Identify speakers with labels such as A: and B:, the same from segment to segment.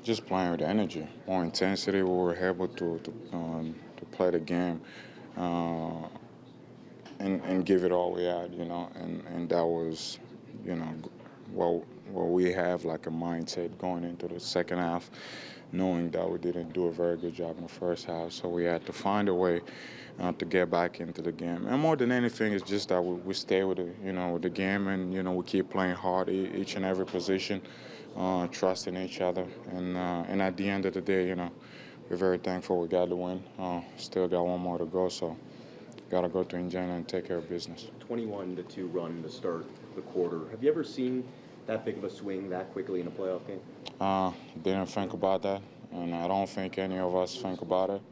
A: Just playing with energy, more intensity. We were able to play the game uh, and give it all we had, and that was, you know, what we have like a mindset going into the second half, knowing that we didn't do a very good job in the first half, so we had to find a way to get back into the game. And more than anything, it's just that we stay with with the game, and we keep playing hard each and every position, trusting each other, and at the end of the day, we're very thankful we got the win. Still got one more to go, so got to go to Indiana and take care of business.
B: 21-2 run to start the quarter. Have you ever seen that big of a swing that quickly in a playoff game?
A: Didn't think about that, and I don't think any of us think about it.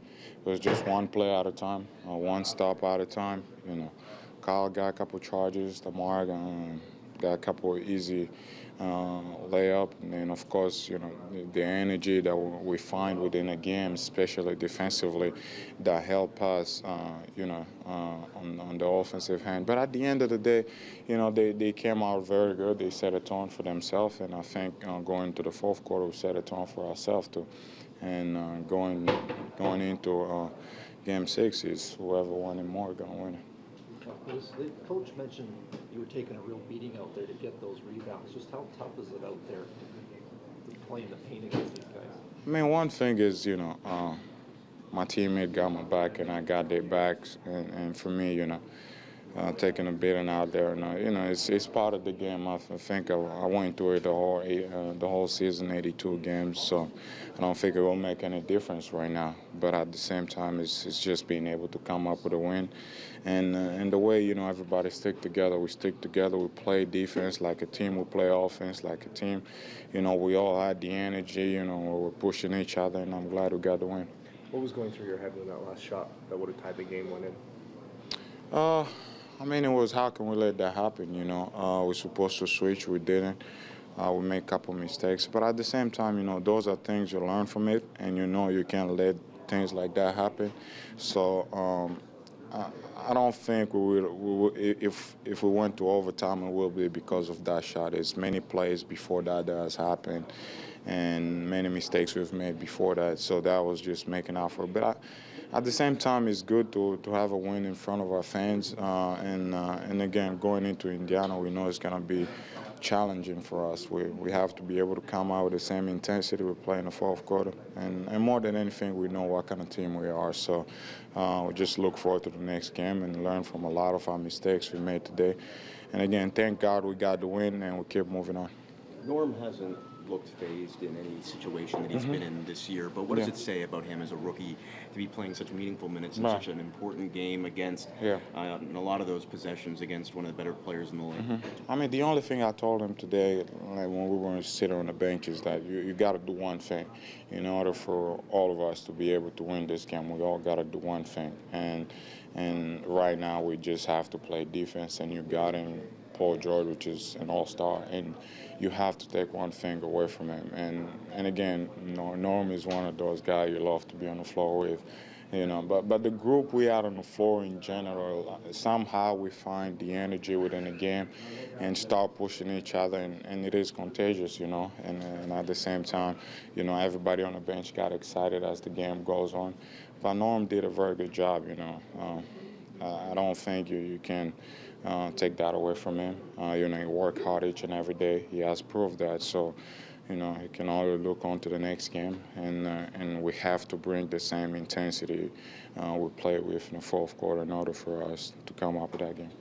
A: It was just one play at a time, one stop at a time. Kyle got a couple charges, Lamar got a couple of easy layup, and then of course, the energy that we find within a game, especially defensively, that help us, on the offensive hand. But at the end of the day, they came out very good. They set a tone for themselves, and I think going to the fourth quarter, we set a tone for ourselves too. And going into Game 6 is whoever won it more gonna win it.
C: The coach mentioned you were taking a real beating out there to get those rebounds. Just how tough is it out there playing the paint against these guys?
A: I mean, one thing is, my teammate got my back and I got their backs, and for me, taking a beating out there, it's part of the game. I think I went through it the whole season, 82 games, so I don't think it will make any difference right now. But at the same time, it's just being able to come up with a win, and the way everybody stick together. We stick together. We play defense like a team. We play offense like a team. We all had the energy. We're pushing each other, and I'm glad we got the win.
D: What was going through your head when that last shot that would have tied the game went in?
A: I mean, it was how can we let that happen, we're supposed to switch, we didn't. We made a couple mistakes. But at the same time, those are things you learn from it, and you can't let things like that happen. So I don't think we will, if we went to overtime, it will be because of that shot. There's many plays before that has happened, and many mistakes we've made before that. So that was just making up for it. But at the same time, it's good to have a win in front of our fans. And again, going into Indiana, we know it's going to be challenging for us. We have to be able to come out with the same intensity we play in the fourth quarter. And more than anything, we know what kind of team we are. So we just look forward to the next game and learn from a lot of our mistakes we made today. And again, thank God we got the win and we keep moving on.
B: Norm hasn't looked phased in any situation that he's been in this year, but what does it say about him as a rookie to be playing such meaningful minutes in such an important game against in a lot of those possessions against one of the better players in the league?
A: I mean, the only thing I told him today, like when we were sitting on the bench, is that you got to do one thing. In order for all of us to be able to win this game, we all got to do one thing. And right now we just have to play defense, and you got him Paul George, which is an all-star, and you have to take one thing away from him. And again, Norm is one of those guys you love to be on the floor with, But the group we had on the floor in general, somehow we find the energy within the game and start pushing each other, and it is contagious, And at the same time, everybody on the bench got excited as the game goes on. But Norm did a very good job, I don't think you can take that away from him. He worked hard each and every day. He has proved that. So, he can only look on to the next game, and we have to bring the same intensity we played with in the fourth quarter in order for us to come up with that game.